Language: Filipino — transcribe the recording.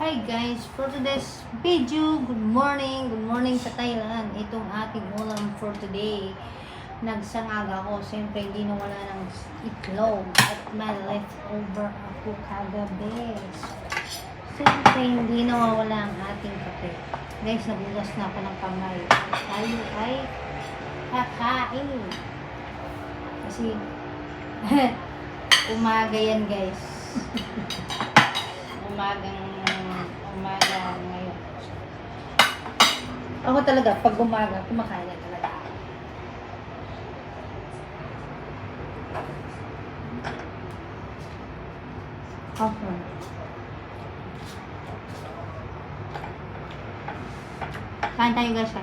Hi guys, for today's video, good morning sa Thailand. Itong ating ulam for today. Nagsangaga ako, siyempre hindi nawala ng itlog at may leftover ako kagabi. Siyempre hindi nawawala ang ating kape. Guys, nagugas na ako ng kamay. Tayo ay kakain. Kasi umaga yan guys. Umaga ngayon. Ako talaga, pag umaga, kumakain na talaga. Okay. Kain tayo guys.